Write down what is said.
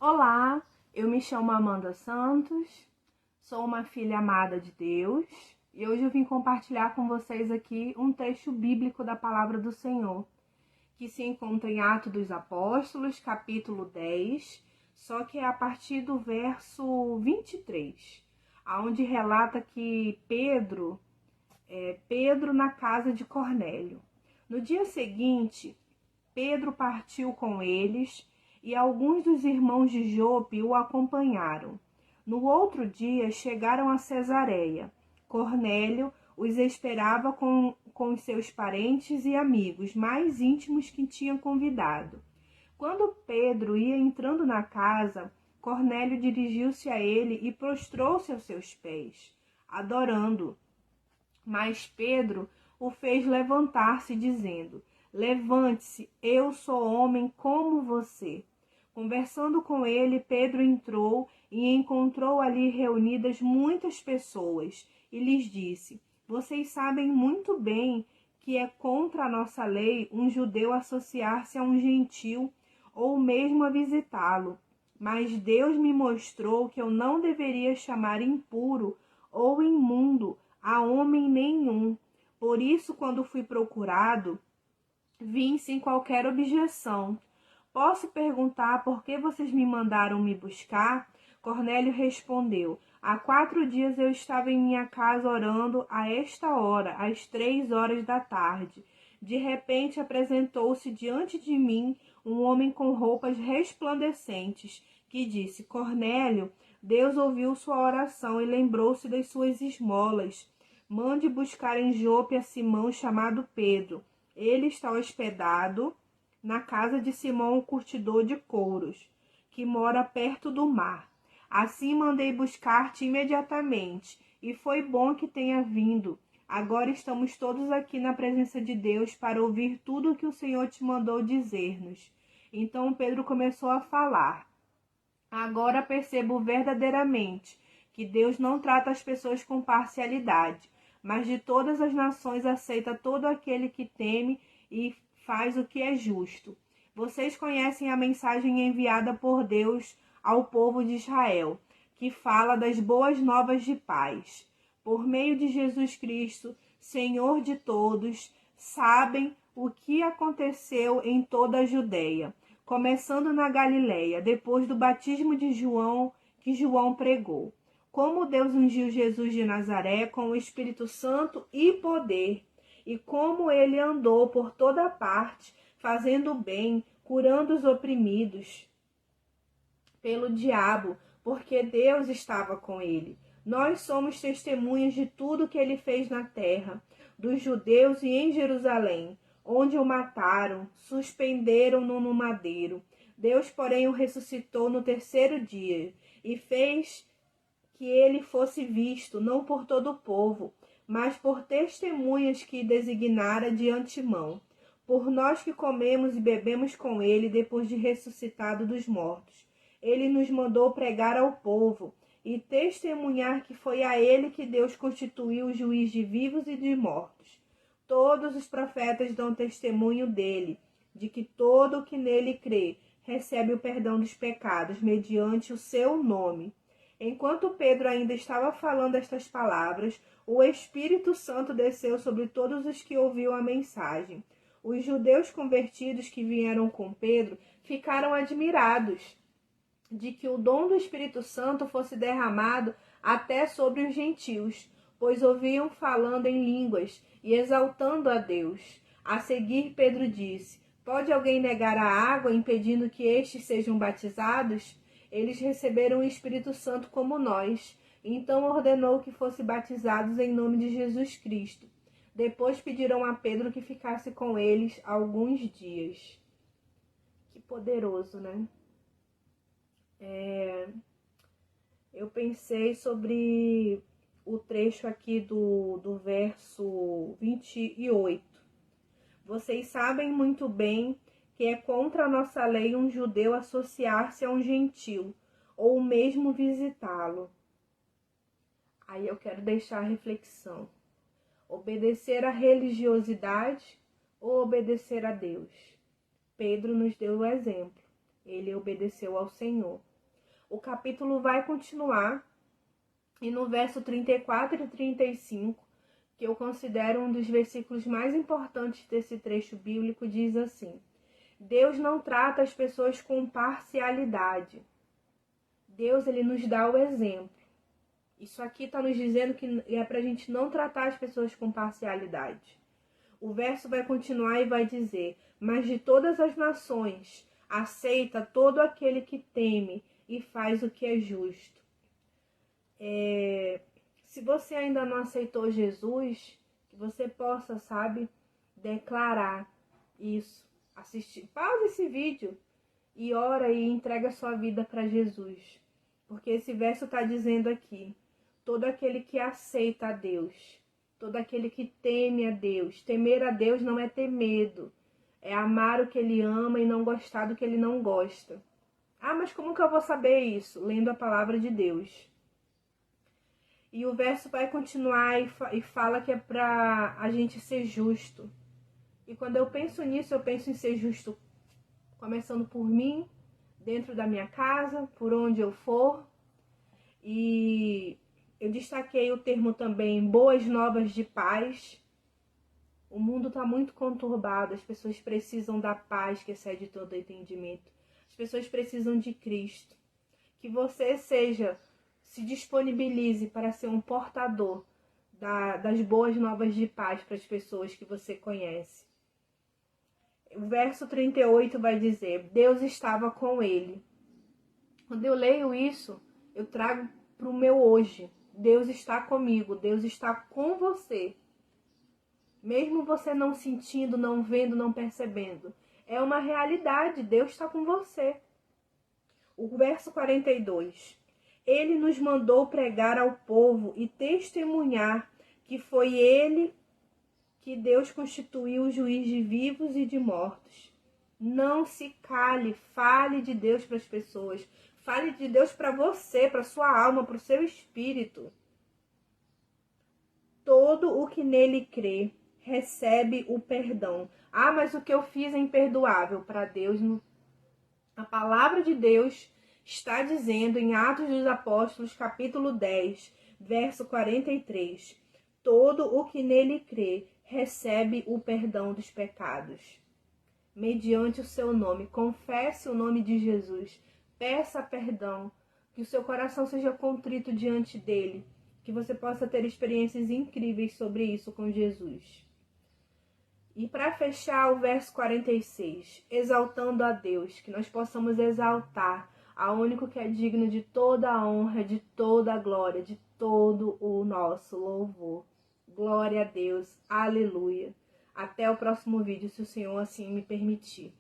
Olá, eu me chamo Amanda Santos, sou uma filha amada de Deus e hoje eu vim compartilhar com vocês aqui um trecho bíblico da Palavra do Senhor, que se encontra em Atos dos Apóstolos, capítulo 10, só que é a partir do verso 23, onde relata que Pedro na casa de Cornélio. No dia seguinte, Pedro partiu com eles e alguns dos irmãos de Jope o acompanharam. No outro dia chegaram a Cesareia. Cornélio os esperava com os seus parentes e amigos mais íntimos que tinha convidado. Quando Pedro ia entrando na casa, Cornélio dirigiu-se a ele e prostrou-se aos seus pés, adorando. Mas Pedro o fez levantar-se, dizendo: Levante-se, eu sou homem como você. Conversando com ele, Pedro entrou e encontrou ali reunidas muitas pessoas e lhes disse: Vocês sabem muito bem que é contra a nossa lei um judeu associar-se a um gentil ou mesmo a visitá-lo. Mas Deus me mostrou que eu não deveria chamar impuro ou imundo a homem nenhum. Por isso, quando fui procurado, vim sem qualquer objeção. Posso perguntar por que vocês me mandaram me buscar? Cornélio respondeu: Há 4 dias eu estava em minha casa orando a esta hora, às 3 horas da tarde. De repente apresentou-se diante de mim um homem com roupas resplandecentes, que disse: Cornélio, Deus ouviu sua oração e lembrou-se das suas esmolas. Mande buscar em Jope a Simão, chamado Pedro. Ele está hospedado na casa de Simão, o curtidor de couros, que mora perto do mar. Assim mandei buscar-te imediatamente, e foi bom que tenha vindo. Agora estamos todos aqui na presença de Deus para ouvir tudo o que o Senhor te mandou dizer-nos. Então Pedro começou a falar. Agora percebo verdadeiramente que Deus não trata as pessoas com parcialidade, mas de todas as nações aceita todo aquele que teme e faz o que é justo. Vocês conhecem a mensagem enviada por Deus ao povo de Israel, que fala das boas novas de paz. Por meio de Jesus Cristo, Senhor de todos, sabem o que aconteceu em toda a Judeia, começando na Galileia, depois do batismo de João, que João pregou. Como Deus ungiu Jesus de Nazaré com o Espírito Santo e poder, e como ele andou por toda parte, fazendo bem, curando os oprimidos pelo diabo, porque Deus estava com ele. Nós somos testemunhas de tudo que ele fez na terra, dos judeus e em Jerusalém, onde o mataram, suspenderam-no no madeiro. Deus, porém, o ressuscitou no 3º dia e fez que ele fosse visto, não por todo o povo, mas por testemunhas que designara de antemão, por nós que comemos e bebemos com ele depois de ressuscitado dos mortos. Ele nos mandou pregar ao povo e testemunhar que foi a ele que Deus constituiu o juiz de vivos e de mortos. Todos os profetas dão testemunho dele, de que todo o que nele crê recebe o perdão dos pecados mediante o seu nome. Enquanto Pedro ainda estava falando estas palavras, o Espírito Santo desceu sobre todos os que ouviam a mensagem. Os judeus convertidos que vieram com Pedro ficaram admirados de que o dom do Espírito Santo fosse derramado até sobre os gentios, pois ouviam falando em línguas e exaltando a Deus. A seguir, Pedro disse: Pode alguém negar a água, impedindo que estes sejam batizados? Eles receberam o Espírito Santo como nós. Então ordenou que fossem batizados em nome de Jesus Cristo. Depois pediram a Pedro que ficasse com eles alguns dias. Que poderoso, né? Eu pensei sobre o trecho aqui do verso 28. Vocês sabem muito bem que é contra a nossa lei um judeu associar-se a um gentil, ou mesmo visitá-lo. Aí eu quero deixar a reflexão. Obedecer à religiosidade ou obedecer a Deus? Pedro nos deu o exemplo. Ele obedeceu ao Senhor. O capítulo vai continuar e no verso 34 e 35, que eu considero um dos versículos mais importantes desse trecho bíblico, diz assim: Deus não trata as pessoas com parcialidade. Deus, ele nos dá o exemplo. Isso aqui está nos dizendo que é para a gente não tratar as pessoas com parcialidade. O verso vai continuar e vai dizer: mas de todas as nações aceita todo aquele que teme e faz o que é justo. Se você ainda não aceitou Jesus, que você possa, declarar isso. Pausa esse vídeo e ora e entrega a sua vida para Jesus. Porque esse verso está dizendo aqui: todo aquele que aceita a Deus, todo aquele que teme a Deus. Temer a Deus não é ter medo, é amar o que ele ama e não gostar do que ele não gosta. Ah, mas como que eu vou saber isso? Lendo a palavra de Deus. E o verso vai continuar e fala que é para a gente ser justo. E quando eu penso nisso, eu penso em ser justo começando por mim, dentro da minha casa, por onde eu for. E eu destaquei o termo também boas novas de paz. O mundo está muito conturbado, as pessoas precisam da paz que excede todo entendimento. As pessoas precisam de Cristo. Que você se disponibilize para ser um portador das boas novas de paz para as pessoas que você conhece. O verso 38 vai dizer: Deus estava com ele. Quando eu leio isso, eu trago para o meu hoje. Deus está comigo, Deus está com você. Mesmo você não sentindo, não vendo, não percebendo. É uma realidade, Deus está com você. O verso 42. Ele nos mandou pregar ao povo e testemunhar que foi ele que Deus constituiu o juiz de vivos e de mortos. Não se cale, fale de Deus para as pessoas. Fale de Deus para você, para sua alma, para o seu espírito. Todo o que nele crê recebe o perdão. Ah, mas o que eu fiz é imperdoável para Deus. A palavra de Deus está dizendo em Atos dos Apóstolos, capítulo 10, verso 43. Todo o que nele crê recebe o perdão dos pecados. Mediante o seu nome, confesse o nome de Jesus. Peça perdão, que o seu coração seja contrito diante dele, que você possa ter experiências incríveis sobre isso com Jesus. E para fechar o verso 46, exaltando a Deus, que nós possamos exaltar ao único que é digno de toda a honra, de toda a glória, de todo o nosso louvor. Glória a Deus, aleluia. Até o próximo vídeo, se o Senhor assim me permitir.